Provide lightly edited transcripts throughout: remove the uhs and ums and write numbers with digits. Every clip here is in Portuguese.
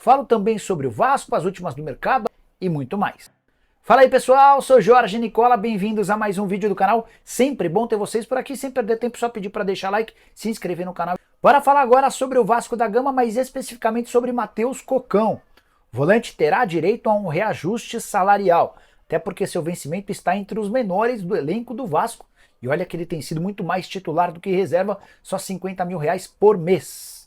Falo também sobre o Vasco, as últimas do mercado e muito mais. Fala aí pessoal, sou Jorge Nicola, bem-vindos a mais um vídeo do canal. Sempre bom ter vocês por aqui, sem perder tempo, só pedir para deixar like, se inscrever no canal. Bora falar agora sobre o Vasco da Gama, mas especificamente sobre Matheus Cocão. O volante terá direito a um reajuste salarial, até porque seu vencimento está entre os menores do elenco do Vasco. E olha que ele tem sido muito mais titular do que reserva, só R$50 mil por mês.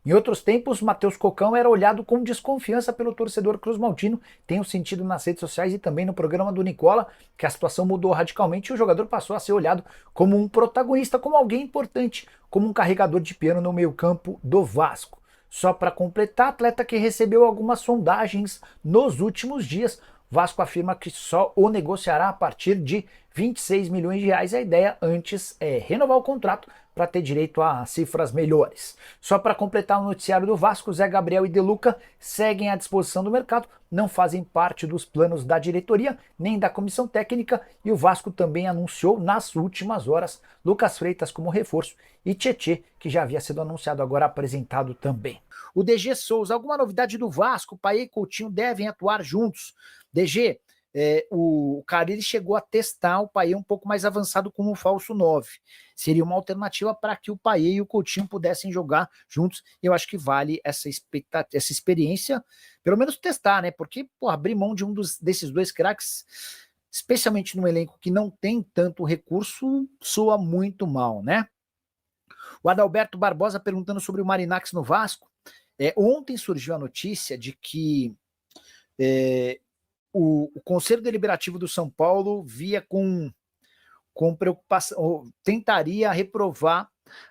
Em outros tempos, Matheus Cocão era olhado com desconfiança pelo torcedor cruzmaltino. Tenho sentido nas redes sociais e também no programa do Nicola que a situação mudou radicalmente e o jogador passou a ser olhado como um protagonista, como alguém importante, como um carregador de piano no meio-campo do Vasco. Só para completar, atleta que recebeu algumas sondagens nos últimos dias. Vasco afirma que só o negociará a partir de R$26 milhões. A ideia antes é renovar o contrato para ter direito a cifras melhores. Só para completar o noticiário do Vasco, Zé Gabriel e De Luca seguem à disposição do mercado, não fazem parte dos planos da diretoria nem da comissão técnica e o Vasco também anunciou nas últimas horas Lucas Freitas como reforço e Tietê, que já havia sido anunciado, agora apresentado também. O DG Souza, alguma novidade do Vasco? Paê e Coutinho devem atuar juntos. DG, o Carille chegou a testar o Paê um pouco mais avançado como um falso 9. Seria uma alternativa para que o Paê e o Coutinho pudessem jogar juntos. Eu acho que vale essa experiência, pelo menos testar, né? Porque abrir mão de desses dois craques, especialmente num elenco que não tem tanto recurso, soa muito mal, né? O Adalberto Barbosa perguntando sobre o Marinakis no Vasco. Ontem surgiu a notícia de que o Conselho Deliberativo do São Paulo via com preocupação, tentaria reprovar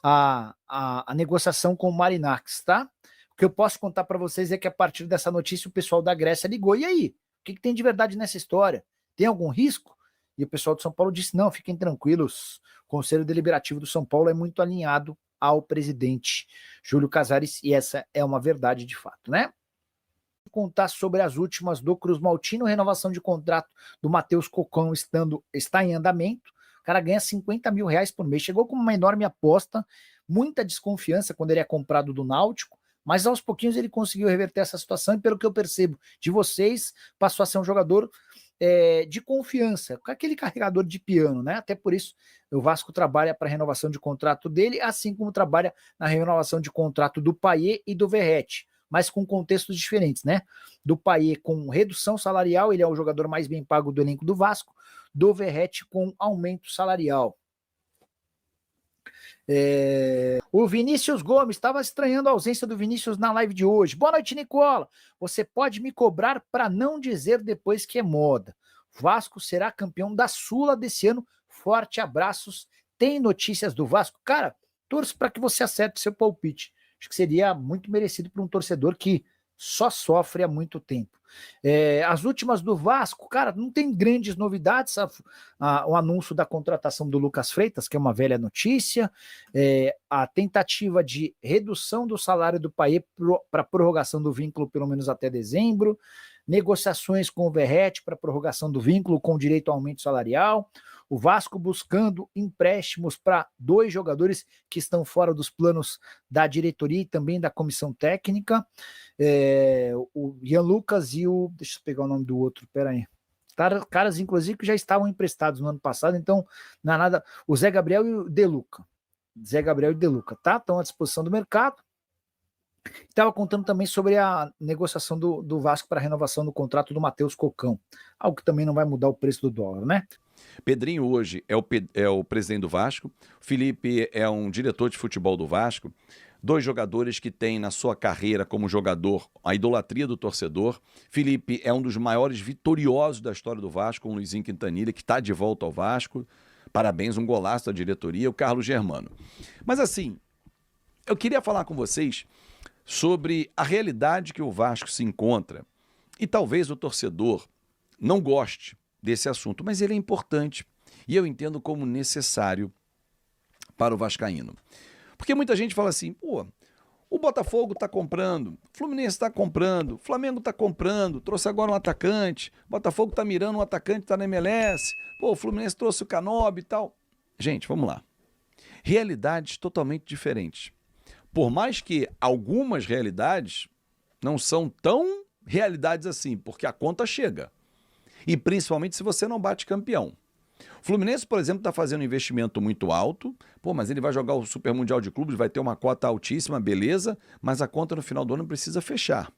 a negociação com o Marinakis, tá? O que eu posso contar para vocês é que a partir dessa notícia o pessoal da Grécia ligou. E aí? O que tem de verdade nessa história? Tem algum risco? E o pessoal do São Paulo disse, não, fiquem tranquilos, o Conselho Deliberativo do São Paulo é muito alinhado ao presidente Júlio Casares, e essa é uma verdade de fato, né? Contar sobre as últimas do Cruzmaltino, renovação de contrato do Matheus Cocão está em andamento, o cara ganha R$50 mil por mês, chegou com uma enorme aposta, muita desconfiança quando ele é comprado do Náutico, mas aos pouquinhos ele conseguiu reverter essa situação e pelo que eu percebo de vocês, passou a ser um jogador de confiança, com aquele carregador de piano, né? Até por isso o Vasco trabalha para a renovação de contrato dele, assim como trabalha na renovação de contrato do Payet e do Verratti, mas com contextos diferentes, né? Do Payet com redução salarial, ele é o jogador mais bem pago do elenco do Vasco, do Verratti com aumento salarial. O Vinícius Gomes, estava estranhando a ausência do Vinícius na live de hoje. Boa noite, Nicola. Você pode me cobrar para não dizer depois que é moda. Vasco será campeão da Sula desse ano. Forte abraços. Tem notícias do Vasco? Cara, torço para que você acerte seu palpite. Acho que seria muito merecido para um torcedor que só sofre há muito tempo. As últimas do Vasco, cara, não tem grandes novidades. O anúncio da contratação do Lucas Freitas, que é uma velha notícia, a tentativa de redução do salário do Payet para prorrogação do vínculo pelo menos até dezembro, negociações com o Verratti para prorrogação do vínculo com direito ao aumento salarial, o Vasco buscando empréstimos para 2 jogadores que estão fora dos planos da diretoria e também da comissão técnica, o Ian Lucas e o... Deixa eu pegar o nome do outro, peraí. Caras, inclusive, que já estavam emprestados no ano passado, então, não é nada... O Zé Gabriel e o De Luca. Zé Gabriel e De Luca, tá? Estão à disposição do mercado. Estava contando também sobre a negociação do Vasco para a renovação do contrato do Matheus Cocão, algo que também não vai mudar o preço do dólar, né? Pedrinho hoje é o presidente do Vasco, Felipe é um diretor de futebol do Vasco, 2 jogadores que têm na sua carreira como jogador a idolatria do torcedor. Felipe é um dos maiores vitoriosos da história do Vasco, com o Luizinho Quintanilha, que está de volta ao Vasco. Parabéns, um golaço da diretoria, o Carlos Germano. Mas assim, eu queria falar com vocês sobre a realidade que o Vasco se encontra e talvez o torcedor não goste desse assunto, mas ele é importante e eu entendo como necessário para o vascaíno. Porque muita gente fala assim, pô, o Botafogo está comprando, o Fluminense está comprando, o Flamengo está comprando, trouxe agora um atacante, o Botafogo está mirando um atacante, está na MLS, pô, o Fluminense trouxe o Canobi e tal. Gente, vamos lá. Realidades totalmente diferentes. Por mais que algumas realidades não são tão realidades assim, porque a conta chega. E principalmente se você não bate campeão. O Fluminense, por exemplo, está fazendo um investimento muito alto, mas ele vai jogar o Super Mundial de Clubes, vai ter uma cota altíssima, beleza, mas a conta no final do ano precisa fechar.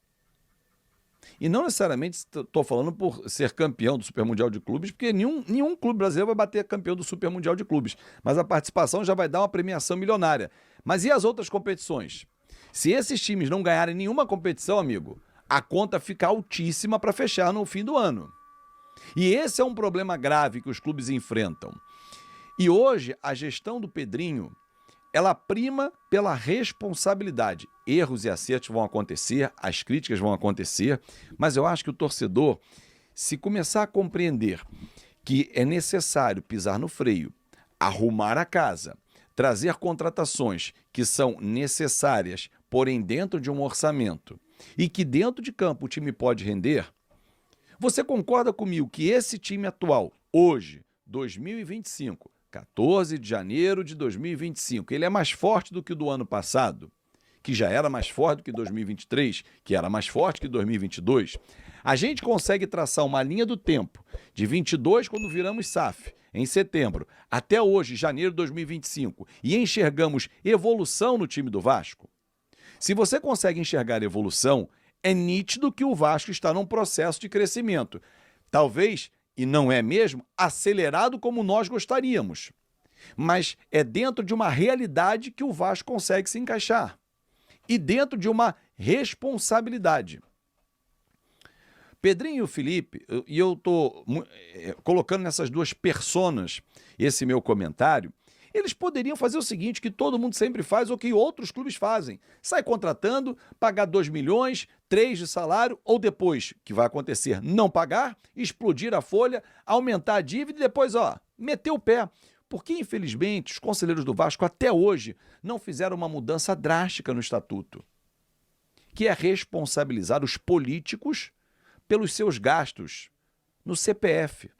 E não necessariamente estou falando por ser campeão do Super Mundial de Clubes, porque nenhum clube brasileiro vai bater campeão do Super Mundial de Clubes, mas a participação já vai dar uma premiação milionária. Mas e as outras competições? Se esses times não ganharem nenhuma competição, amigo, a conta fica altíssima para fechar no fim do ano. E esse é um problema grave que os clubes enfrentam. E hoje, a gestão do Pedrinho, ela prima pela responsabilidade. Erros e acertos vão acontecer, as críticas vão acontecer, mas eu acho que o torcedor, se começar a compreender que é necessário pisar no freio, arrumar a casa, trazer contratações que são necessárias, porém dentro de um orçamento, e que dentro de campo o time pode render. Você concorda comigo que esse time atual, hoje, 2025, 14 de janeiro de 2025, ele é mais forte do que o do ano passado, que já era mais forte do que 2023, que era mais forte que 2022? A gente consegue traçar uma linha do tempo de 22, quando viramos SAF, em setembro, até hoje, janeiro de 2025, e enxergamos evolução no time do Vasco? Se você consegue enxergar evolução, é nítido que o Vasco está num processo de crescimento. Talvez, e não é mesmo, acelerado como nós gostaríamos. Mas é dentro de uma realidade que o Vasco consegue se encaixar. E dentro de uma responsabilidade. Pedrinho e o Felipe, e eu estou colocando nessas duas personas esse meu comentário, eles poderiam fazer o seguinte, que todo mundo sempre faz, ou que outros clubes fazem. Sai contratando, pagar 2 milhões, 3 de salário, ou depois, que vai acontecer, não pagar, explodir a folha, aumentar a dívida e depois, meter o pé. Porque, infelizmente, os conselheiros do Vasco até hoje não fizeram uma mudança drástica no estatuto, que é responsabilizar os políticos pelos seus gastos no CPF.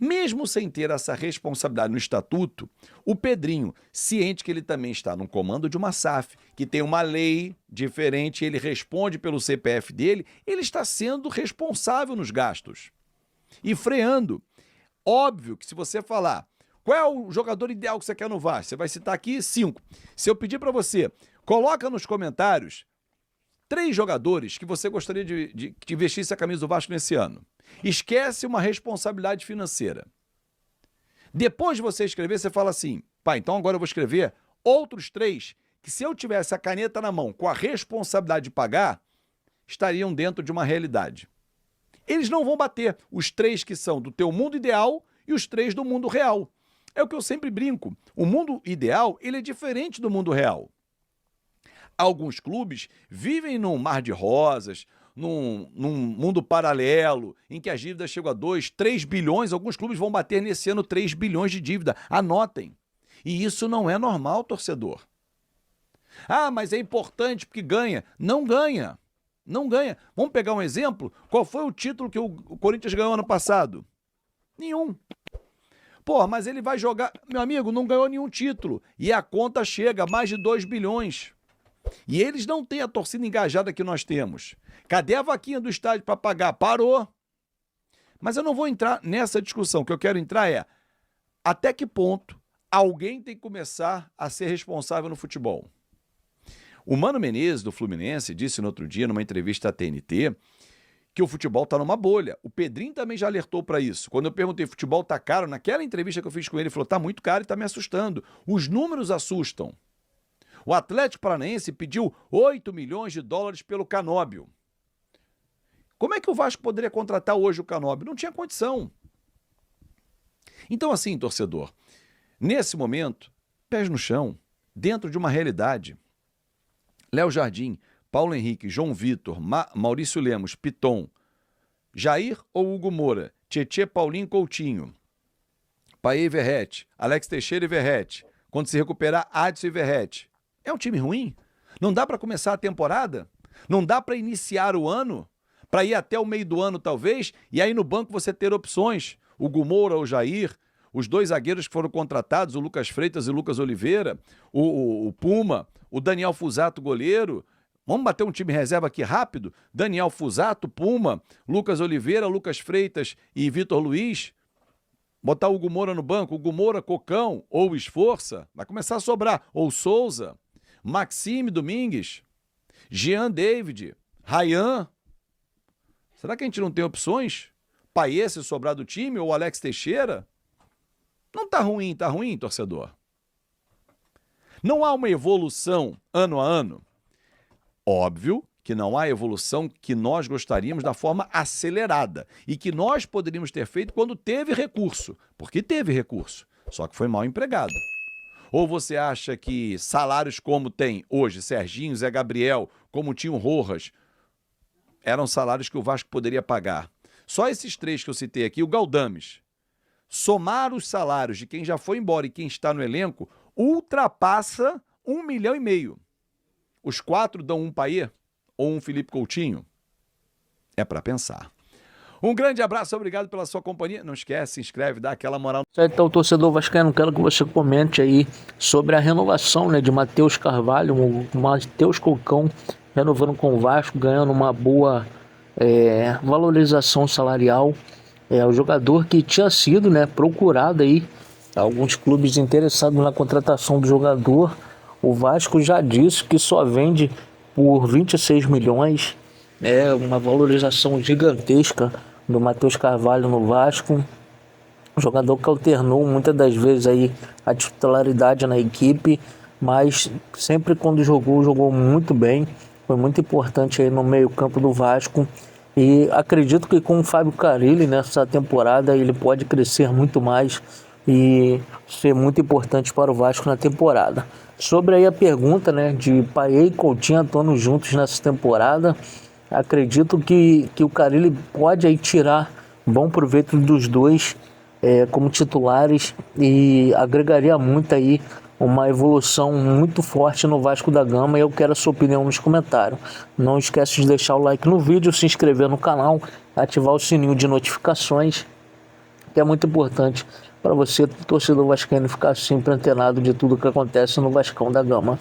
Mesmo sem ter essa responsabilidade no estatuto, o Pedrinho, ciente que ele também está no comando de uma SAF, que tem uma lei diferente, ele responde pelo CPF dele, ele está sendo responsável nos gastos e freando. Óbvio que se você falar qual é o jogador ideal que você quer no Vasco, você vai citar aqui 5. Se eu pedir para você, coloca nos comentários 3 jogadores que você gostaria de que vestisse a camisa do Vasco nesse ano. Esquece uma responsabilidade financeira. Depois de você escrever, você fala assim, então agora eu vou escrever outros 3 que, se eu tivesse a caneta na mão com a responsabilidade de pagar, estariam dentro de uma realidade. Eles não vão bater os 3 que são do teu mundo ideal e os 3 do mundo real. É o que eu sempre brinco. O mundo ideal, ele é diferente do mundo real. Alguns clubes vivem num mar de rosas, num mundo paralelo, em que as dívidas chegam a 2, 3 bilhões, alguns clubes vão bater nesse ano 3 bilhões de dívida. Anotem. E isso não é normal, torcedor. Mas é importante porque ganha. Não ganha. Não ganha. Vamos pegar um exemplo? Qual foi o título que o Corinthians ganhou ano passado? Nenhum. Mas ele vai jogar... Meu amigo, não ganhou nenhum título. E a conta chega a mais de 2 bilhões. E eles não têm a torcida engajada que nós temos. Cadê a vaquinha do estádio para pagar? Parou. Mas eu não vou entrar nessa discussão. O que eu quero entrar é até que ponto alguém tem que começar a ser responsável no futebol. O Mano Menezes, do Fluminense, disse no outro dia, numa entrevista à TNT, que o futebol está numa bolha. O Pedrinho também já alertou para isso. Quando eu perguntei, futebol está caro? Naquela entrevista que eu fiz com ele, ele falou, está muito caro e está me assustando. Os números assustam. O Atlético Paranaense pediu 8 milhões de dólares pelo Canóbio. Como é que o Vasco poderia contratar hoje o Canóbio? Não tinha condição. Então, assim, torcedor, nesse momento, pés no chão, dentro de uma realidade. Léo Jardim, Paulo Henrique, João Vitor, Maurício Lemos, Piton, Jair ou Hugo Moura, Tietê, Paulinho, Coutinho, Paê e Verrete, Alex Teixeira e Verrete, quando se recuperar, Adson e Verrete. É um time ruim? Não dá para começar a temporada? Não dá para iniciar o ano? Para ir até o meio do ano, talvez? E aí no banco você ter opções. O Moura ou o Jair, os 2 zagueiros que foram contratados, o Lucas Freitas e o Lucas Oliveira, o Puma, o Daniel Fusato, goleiro, Vamos bater um time reserva aqui rápido? Daniel Fusato, Puma, Lucas Oliveira, Lucas Freitas e Vitor Luiz. Botar o Hugo Moura no banco, Hugo Moura, Cocão ou Esforça. Vai começar a sobrar. Ou Souza, Maxime Domingues, Jean David, Ryan. Será que a gente não tem opções? Paiê se sobrar do time ou Alex Teixeira? Não tá ruim, torcedor. Não há uma evolução ano a ano. Óbvio que não há evolução que nós gostaríamos da forma acelerada e que nós poderíamos ter feito quando teve recurso, porque teve recurso, só que foi mal empregado. Ou você acha que salários como tem hoje Serginho, Zé Gabriel, como tinha o Rojas, eram salários que o Vasco poderia pagar? Só esses três que eu citei aqui, o Galdames, somar os salários de quem já foi embora e quem está no elenco, ultrapassa 1,5 milhão. Os 4 dão um Paiê ou um Felipe Coutinho? É para pensar. Um grande abraço, obrigado pela sua companhia. Não esquece, se inscreve, dá aquela moral. Então, torcedor vascaíno, quero que você comente aí sobre a renovação, né, de Matheus Carvalho, o Matheus Cocão renovando com o Vasco, ganhando uma boa valorização salarial. É o jogador que tinha sido, né, procurado aí, alguns clubes interessados na contratação do jogador. O Vasco já disse que só vende por 26 milhões. É uma valorização gigantesca do Matheus Carvalho no Vasco. Um jogador que alternou muitas das vezes aí a titularidade na equipe, mas sempre quando jogou muito bem. Foi muito importante aí no meio-campo do Vasco. E acredito que com o Fábio Carille nessa temporada ele pode crescer muito mais e ser muito importante para o Vasco na temporada. Sobre aí a pergunta, né, de Paiê e Coutinho atuando juntos nessa temporada, acredito que o Carille pode aí tirar bom proveito dos dois como titulares e agregaria muito aí uma evolução muito forte no Vasco da Gama. E eu quero a sua opinião nos comentários. Não esquece de deixar o like no vídeo, se inscrever no canal, ativar o sininho de notificações, que é muito importante para você, torcedor vascaíno, ficar sempre antenado de tudo que acontece no Vascão da Gama.